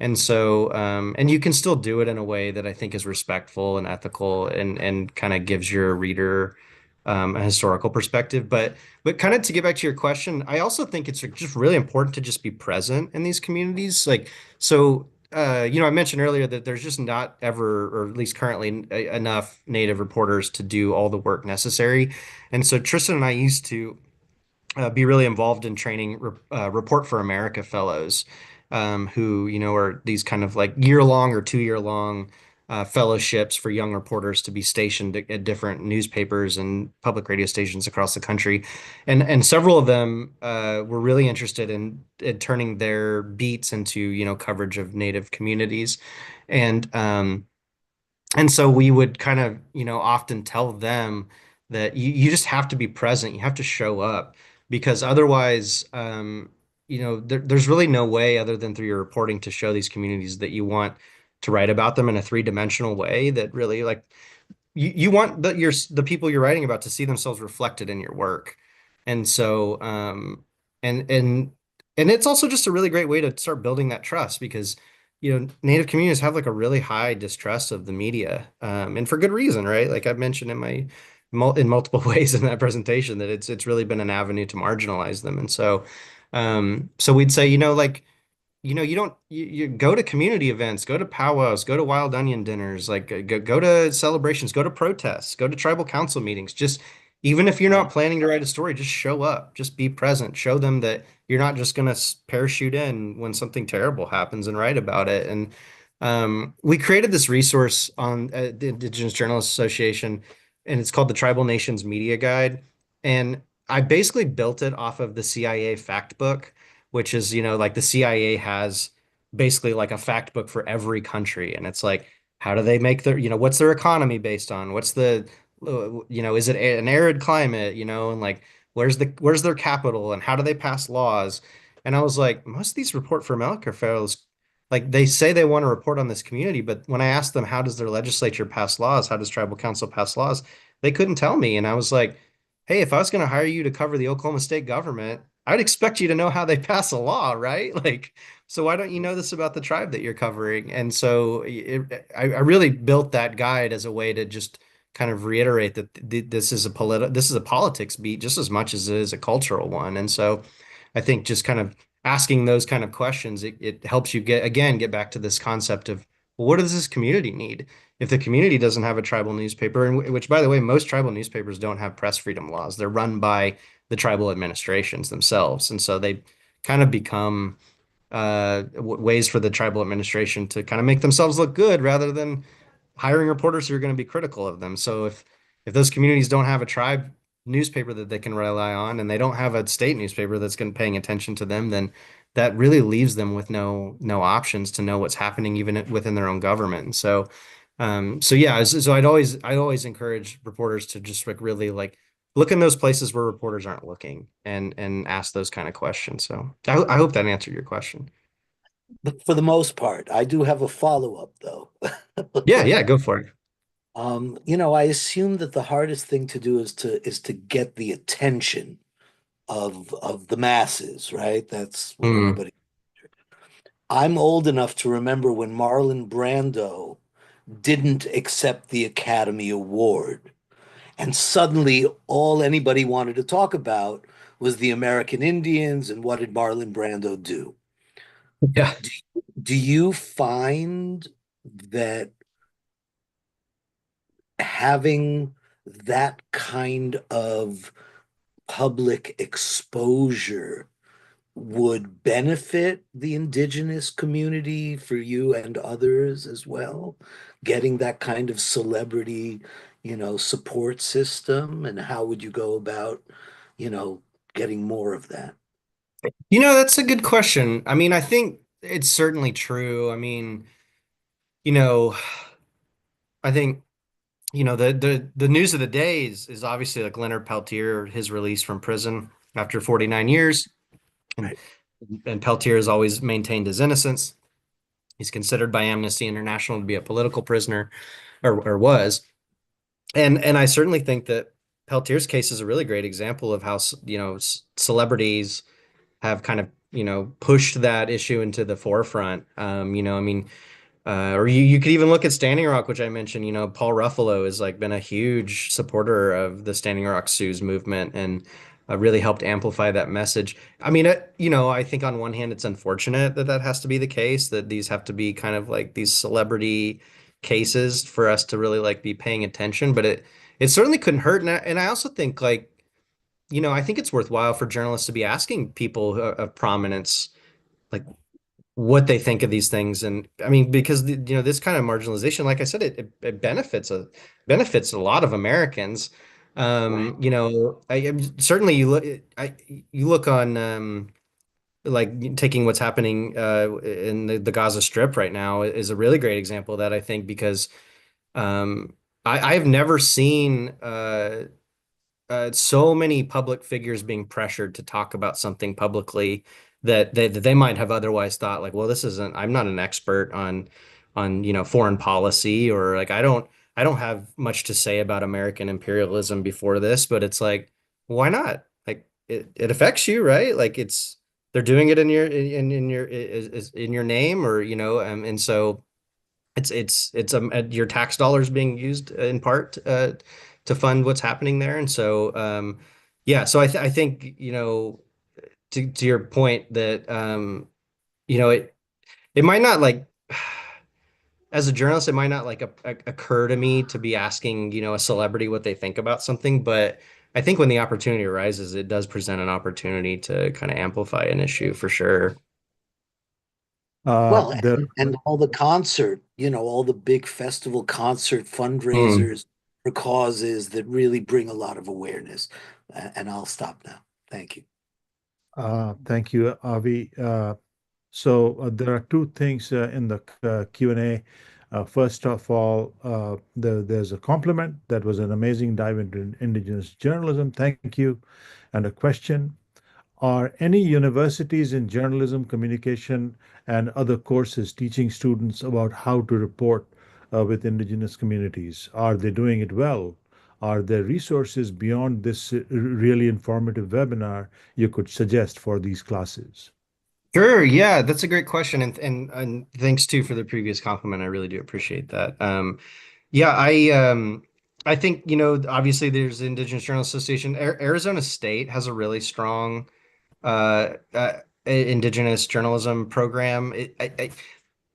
And so, and you can still do it in a way that I think is respectful and ethical and kind of gives your reader a historical perspective. But kind of to get back to your question, I also think it's just really important to just be present in these communities. Like, so, I mentioned earlier that there's just not ever, or at least currently, enough Native reporters to do all the work necessary. And so Tristan and I used to be really involved in training Report for America fellows, who, are these kind of like year-long or 2-year-long fellowships for young reporters to be stationed at different newspapers and public radio stations across the country. And several of them were really interested in turning their beats into, coverage of Native communities. And and so we would kind of, often tell them that you just have to be present. You have to show up because otherwise, there's really no way other than through your reporting to show these communities that you want to write about them in a three-dimensional way that really like you want the people you're writing about to see themselves reflected in your work. And so and and and it's also just a really great way to start building that trust because Native communities have like a really high distrust of the media, and for good reason, right? Like I've mentioned in multiple ways in that presentation that it's really been an avenue to marginalize them. And so we'd say, like, you don't you go to community events, go to powwows, go to wild onion dinners, like go to celebrations, go to protests, go to tribal council meetings. Just even if you're not planning to write a story, just show up, just be present, show them that you're not just going to parachute in when something terrible happens and write about it. And we created this resource on the Indigenous Journalists Association, and it's called the Tribal Nations Media Guide. And I basically built it off of the CIA fact book, which is, like the CIA has basically like a fact book for every country. And it's like, how do they make what's their economy based on? What's the is it an arid climate, and like where's their capital and how do they pass laws? And I was like, most of these report for America fellows, like they say they want to report on this community, but when I asked them how does their legislature pass laws, how does tribal council pass laws, they couldn't tell me. And I was like, hey, if I was going to hire you to cover the Oklahoma state government, I'd expect you to know how they pass a law, right? Like, so why don't you know this about the tribe that you're covering? And so I really built that guide as a way to just kind of reiterate that this is a politics beat just as much as it is a cultural one. And so I think just kind of asking those kind of questions, it helps you get back to this concept of, well, what does this community need? If the community doesn't have a tribal newspaper, and which, by the way, most tribal newspapers don't have press freedom laws. They're run by the tribal administrations themselves. And so they kind of become ways for the tribal administration to kind of make themselves look good rather than hiring reporters who are going to be critical of them. So if those communities don't have a tribe newspaper that they can rely on, and they don't have a state newspaper that's going to paying attention to them, then that really leaves them with no options to know what's happening even within their own government. And so yeah, so I'd always encourage reporters to just like really like look in those places where reporters aren't looking and ask those kind of questions. So I hope that answered your question. But for the most part, I do have a follow-up though. Yeah, go for it. I assume that the hardest thing to do is to get the attention of the masses, right? That's what Mm, everybody. I'm old enough to remember when Marlon Brando didn't accept the Academy Award, and suddenly all anybody wanted to talk about was the American Indians and what did Marlon Brando do? yeah. Do you find that having that kind of public exposure would benefit the indigenous community for you and others as well? Getting that kind of celebrity, support system, and how would you go about, getting more of that? That's a good question. I mean, I think it's certainly true. I mean, you know, I think, the news of the day is obviously like Leonard Peltier, his release from prison after 49 years. And Right. and Peltier has always maintained his innocence. He's considered by Amnesty International to be a political prisoner, or was. And I certainly think that Peltier's case is a really great example of how, celebrities have kind of, pushed that issue into the forefront. I mean, or you could even look at Standing Rock, which I mentioned. Paul Ruffalo has like been a huge supporter of the Standing Rock Sioux movement and really helped amplify that message. I mean, I think on one hand, it's unfortunate that that has to be the case, that these have to be kind of like these celebrity cases for us to really like be paying attention, but it certainly couldn't hurt. And I also think like, I think it's worthwhile for journalists to be asking people of prominence, like what they think of these things. And I mean, because this kind of marginalization, like I said, it benefits a lot of Americans. Right. Certainly you look on like taking what's happening in the Gaza Strip right now is a really great example of that, I think, because I've never seen so many public figures being pressured to talk about something publicly that they might have otherwise thought like, well, I'm not an expert on foreign policy, or like I don't have much to say about American imperialism before this, but it's like, why not? Like it affects you, right? Like they're doing it in your name, or and so it's your tax dollars being used in part to fund what's happening there. And so yeah, so I think to your point that it might not like, as a journalist, it might not like occur to me to be asking a celebrity what they think about something, but I think when the opportunity arises, it does present an opportunity to kind of amplify an issue for sure. Well, There, and all the concert, all the big festival concert Mm. fundraisers for causes that really bring a lot of awareness. And I'll stop now. Thank you. thank you, Avi. So there are two things in the Q&A. First of all, there's a compliment. That was an amazing dive into Indigenous journalism. Thank you. And a question. Are any universities in journalism, communication, and other courses teaching students about how to report with Indigenous communities? Are they doing it well? Are there resources beyond this really informative webinar you could suggest for these classes? Sure, yeah, that's a great question, and thanks too for the previous compliment. I really do appreciate that. Yeah, I think, obviously there's the Indigenous Journal Association. Arizona State has a really strong Indigenous journalism program.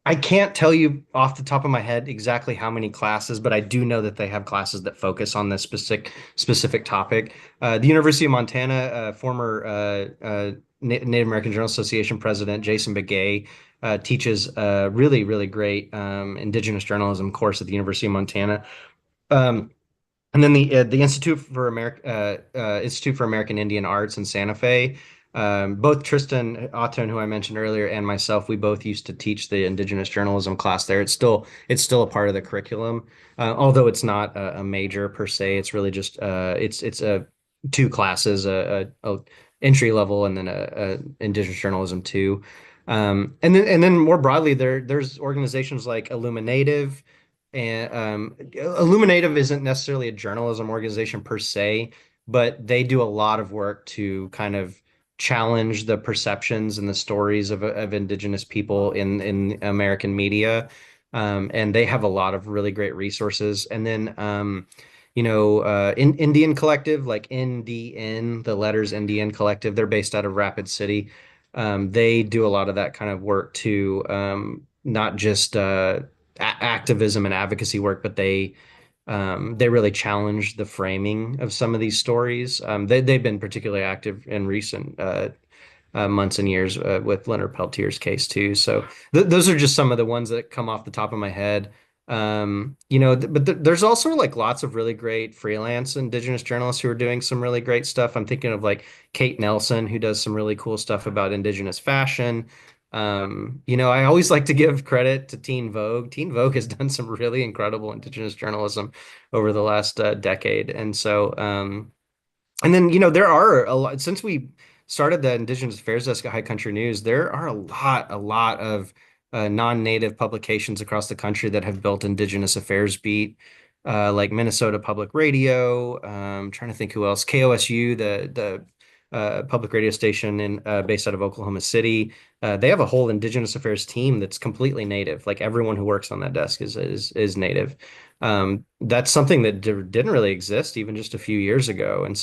I can't tell you off the top of my head exactly how many classes, but I do know that they have classes that focus on this specific topic. The University of Montana, former Native American Journal Association president Jason Begay teaches a really great Indigenous journalism course at the University of Montana. And then the Institute for American Indian Arts in Santa Fe. Both Tristan Otton, who I mentioned earlier, and myself, we both used to teach the Indigenous journalism class there. It's still a part of the curriculum, although it's not a major per se. It's really just it's a two classes, a entry level and then a Indigenous journalism two. And then more broadly, there's organizations like Illuminative. And Illuminative isn't necessarily a journalism organization per se, but they do a lot of work to kind of challenge the perceptions and the stories of Indigenous people in American media. And they have a lot of really great resources. And then, in Indian Collective, like NDN, the letters Indian Collective, they're based out of Rapid City. They do a lot of that kind of work to not just activism and advocacy work, but they really challenge the framing of some of these stories. They've been particularly active in recent months and years with Leonard Peltier's case too. So those are just some of the ones that come off the top of my head. But there's also like lots of really great freelance Indigenous journalists who are doing some really great stuff. I'm thinking of like Kate Nelson, who does some really cool stuff about Indigenous fashion. I always like to give credit to Teen Vogue. Teen Vogue has done some really incredible Indigenous journalism over the last decade. And then, there are a lot, since we started the Indigenous Affairs Desk at High Country News, there are a lot of non-native publications across the country that have built Indigenous Affairs beat, like Minnesota Public Radio. Trying to think who else. KOSU, the public radio station based out of Oklahoma City. They have a whole Indigenous Affairs team that's completely native. Like everyone who works on that desk is native. That's something that didn't really exist even just a few years ago. And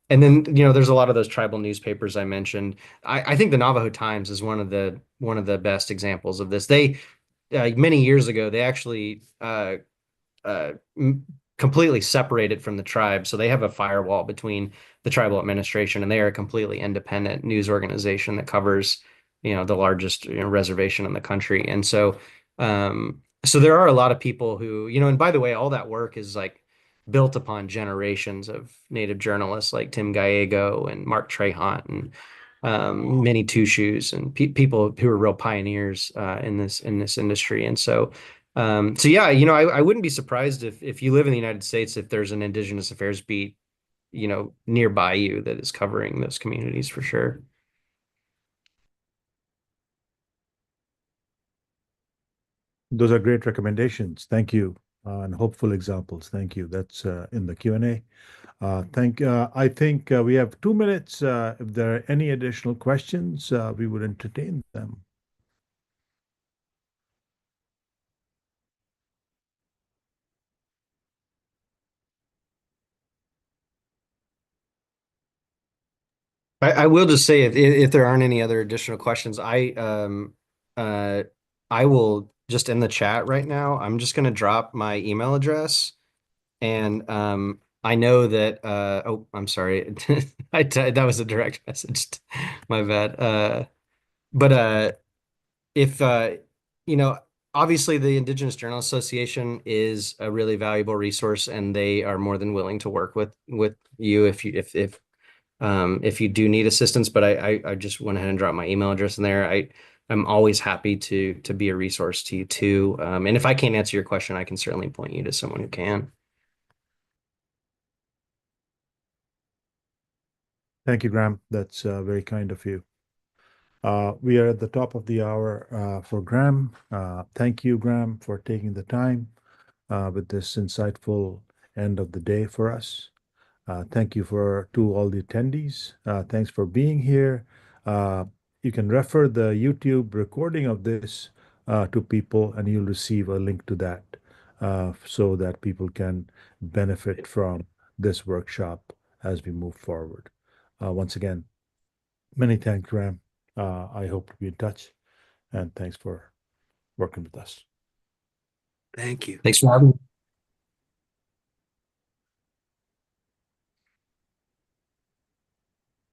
then there's a lot of those tribal newspapers I mentioned. I think the Navajo Times is one of the best examples of this. They many years ago they actually uh, completely separated from the tribe, so they have a firewall between the tribal administration, and they are a completely independent news organization that covers the largest reservation in the country. And so there are a lot of people who, and by the way, all that work is like built upon generations of Native journalists like Tim Gallego and Mark Trahant and Minnie Two Shoes and people who are real pioneers in this industry. And so yeah, I wouldn't be surprised if you live in the United States, if there's an Indigenous Affairs beat, nearby you that is covering those communities for sure. Those are great recommendations. Thank you. And hopeful examples. Thank you. That's in the Q&A. I think we have 2 minutes. If there are any additional questions, we would entertain them. I will just say if there aren't any other additional questions, I will just in the chat right now. I'm just going to drop my email address, and I know that. Oh, I'm sorry, that was a direct message. My bad. But if you know, obviously the Indigenous Journal Association is a really valuable resource, and they are more than willing to work with you if you do need assistance. But I just went ahead and dropped my email address in there. I'm always happy to be a resource to you too. And if I can't answer your question, I can certainly point you to someone who can. Thank you, Graham. That's very kind of you. We are at the top of the hour for Graham. Thank you, Graham, for taking the time with this insightful end of the day for us. Thank you to all the attendees. Thanks for being here. You can refer the YouTube recording of this to people, and you'll receive a link to that so that people can benefit from this workshop as we move forward. Once again, many thanks, Graham. I hope to be in touch, and thanks for working with us. Thank you. Thanks for having me.